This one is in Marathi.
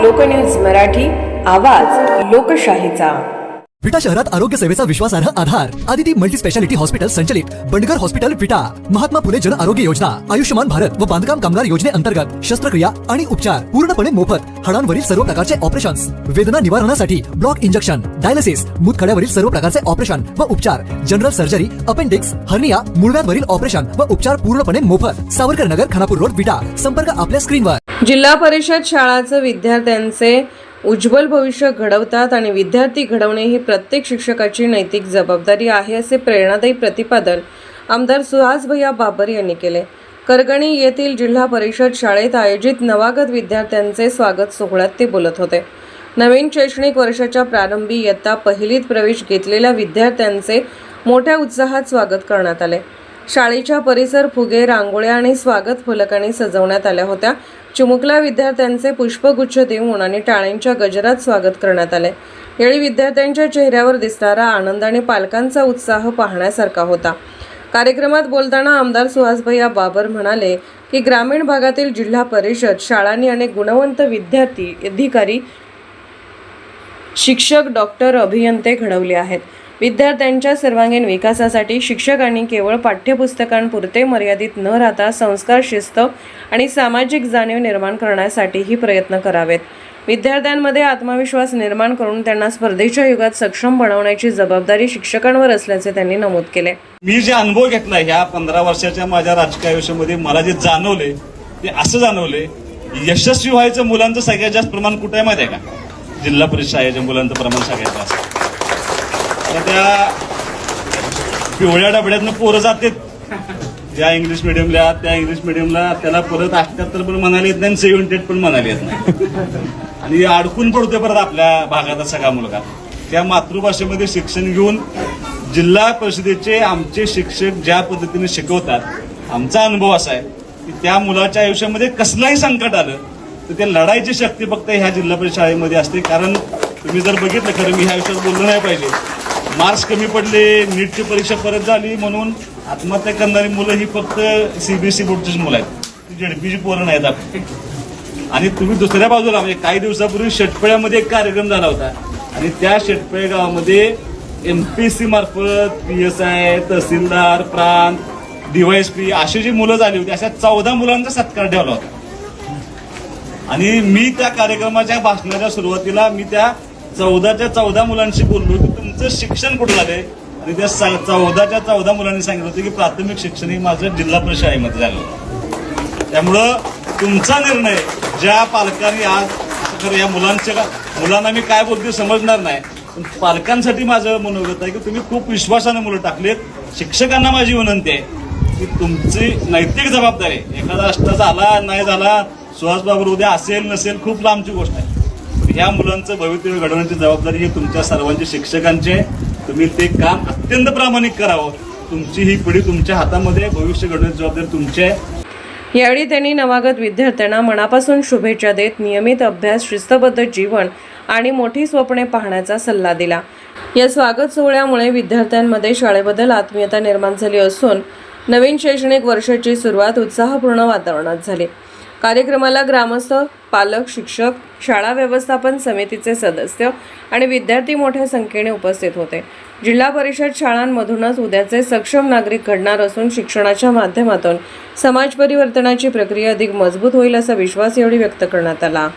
लोकन्यूज मराठी, आवाज लोकशाहीचा। विटा शहरात आरोग्य सेवेचा विश्वासार्ह आधार आदिती मल्टी स्पेशालिटी हॉस्पिटल संचलित बंडगर हॉस्पिटल विटा, महात्मा फुले जन आरोग्य योजना, आयुष्यमान भारत व बांधकाम कामगार योजनेअंतर्गत शस्त्रक्रिया आणि उपचार पूर्णपणे मोफत, हाडांवरील सर्व प्रकारचे ऑपरेशन्स, वेदना निवारणासाठी ब्लॉक इंजेक्शन, डायलिसिस, मूतखड्यावरील सर्व प्रकारचे ऑपरेशन व उपचार, जनरल सर्जरी, अपेंडिक्स, हर्निया, मूळव्याधवरील ऑपरेशन व उपचार पूर्णपणे मोफत। सावरकर नगर, खानापूर रोड, विटा। संपर्क आपल्या स्क्रीनवर। जिल्हा परिषद शाळांचे विद्यार्थ्यांचे उज्ज्वल भविष्य घडवतात आणि विद्यार्थी घडवणे ही प्रत्येक शिक्षकाची नैतिक जबाबदारी आहे, असे प्रेरणादायी प्रतिपादन आमदार सुहास भैया बाबर यांनी केले। करगणी येथील जिल्हा परिषद शाळेत आयोजित नवागत विद्यार्थ्यांचे स्वागत सोहळ्यात ते बोलत होते। नवीन शैक्षणिक वर्षाच्या प्रारंभी इयत्ता पहिलीत प्रवेश घेतलेल्या विद्यार्थ्यांचे मोठ्या उत्साहात स्वागत करण्यात आले। शाळेच्या परिसर फुगे, रांगोळ्या आणि स्वागत फलकांनी सजवण्यात आल्या होत्या। चिमुकल्या विद्यार्थ्यांचे पुष्पगुच्छ देऊन आणि टाळ्यांच्या गजरात स्वागत करण्यात आले। यावेळी विद्यार्थ्यांच्या चेहऱ्यावर दिसणारा आनंद आणि पालकांचा उत्साह पाहण्यासारखा होता। कार्यक्रमात बोलताना आमदार सुहास भैया बाबर म्हणाले की ग्रामीण भागातील जिल्हा परिषद शाळांनी अनेक गुणवंत विद्यार्थी, अधिकारी, शिक्षक, डॉक्टर, अभियंते घडवले आहेत। विद्यार्थ्यांच्या सर्वांगीण विकासासाठी शिक्षकांनी केवळ पाठ्यपुस्तकांपुरते मर्यादित न राहता संस्कार, शिस्त आणि सामाजिक जाणीव निर्माण करण्यासाठीही प्रयत्न करावेत। विद्यार्थ्यांमध्ये आत्मविश्वास निर्माण करून त्यांना स्पर्धेच्या युगात सक्षम बनवण्याची जबाबदारी शिक्षकांवर असल्याचे त्यांनी नमूद केले। मी जे अनुभव घेतला ह्या 15 वर्षाच्या माझ्या राजकीय आयुष्यामध्ये मला जे जाणवले ते असं जाणवले, यशस्वी व्हायचं मुलांचं सगळ्यात जास्त प्रमाण कुठे आहे माहिती आहे का? जिल्हा परिषद शाळेच्या मुलांचं प्रमाण सगळ्यात जास्त। त्या पिवळ्या डबड्यातनं पोरं जातात ज्या इंग्लिश मिडियमला, त्या इंग्लिश मिडियमला त्याला परत 78 पण म्हणाले येत नाही, 78 पण म्हणाले येत नाही आणि अडकून पडतोय परत आपल्या भागाचा सगळा मुलगा। त्या मातृभाषेमध्ये शिक्षण घेऊन जिल्हा परिषदेचे आमचे शिक्षक ज्या पद्धतीने शिकवतात, आमचा अनुभव असा आहे की त्या मुलाच्या आयुष्यामध्ये कसलंही संकट आलं तर ते लढायची शक्ती फक्त ह्या जिल्हा परिषद शाळेमध्ये असते। कारण तुम्ही जर बघितलं, खरं मी ह्या विषयात बोललो नाही पाहिजे, मार्क्स कमी पडले, नीटची परीक्षा परत झाली म्हणून आत्महत्या करणारी मुलं ही फक्त सीबीएसई बोर्डचीच मुलं आहेत, जेडपीची पोरं नाहीत आपली। आणि तुम्ही दुसऱ्या बाजूला म्हणजे काही दिवसापूर्वी शेटपळ्यामध्ये एक कार्यक्रम झाला होता आणि त्या शेटपळे गावामध्ये एमपीएससी मार्फत PSI, तहसीलदार, प्रांत, DYSP अशी जी मुलं झाली होती, अशा 14 मुलांचा सत्कार ठेवला होता। आणि मी त्या कार्यक्रमाच्या भाषणाच्या सुरुवातीला मी त्या 14च्या 14 मुलांशी बोललो की तुमचं शिक्षण कुठं झालंय, आणि त्या 14च्या 14 मुलांनी सांगितलं होतं की प्राथमिक शिक्षण हे माझं जिल्हा परिषद शाळेमध्ये झालं होतं। त्यामुळं तुमचा निर्णय ज्या पालकांनी आज खरं या मुलांना मी काय बोलते समजणार नाही, पण पालकांसाठी माझं मनोगत आहे की तुम्ही खूप विश्वासाने मुलं टाकलेत। शिक्षकांना माझी विनंती आहे की तुमची नैतिक जबाबदारी, एखादा अष्ट झाला नाही झाला, सुहास बाबर उद्या असेल नसेल खूप लांबची गोष्ट आहे, ह्या मुलांचं भवितव्य घडवण्याची जबाबदारी ही तुमच्या सर्वांची शिक्षकांची आहे। तुम्ही ते काम अत्यंत प्रामाणिक करावं। तुमची ही पिढी तुमच्या हातामध्ये, भविष्य घडवण्याची जबाबदारी तुमची आहे। यावेळी त्यांनी नवागत विद्यार्थ्यांना मनापासून शुभेच्छा देत नियमित अभ्यास, शिस्तबद्ध जीवन आणि मोठी स्वप्ने पाहण्याचा सल्ला दिला। या स्वागत सोहळ्यामुळे विद्यार्थ्यांमध्ये शाळेबद्दल आत्मीयता निर्माण झाली असून नवीन शैक्षणिक वर्षाची सुरुवात उत्साहपूर्ण वातावरणात झाली। कार्यक्रमाला ग्रामस्थ, पालक, शिक्षक, शाळा व्यवस्थापन समितीचे सदस्य आणि विद्यार्थी मोठ्या संख्येने उपस्थित होते। जिल्हा परिषद शाळांमधूनच उद्याचे सक्षम नागरिक घडणार असून शिक्षणाच्या माध्यमातून समाज परिवर्तनाची प्रक्रिया अधिक मजबूत होईल असा विश्वास यावेळी व्यक्त करण्यात आला।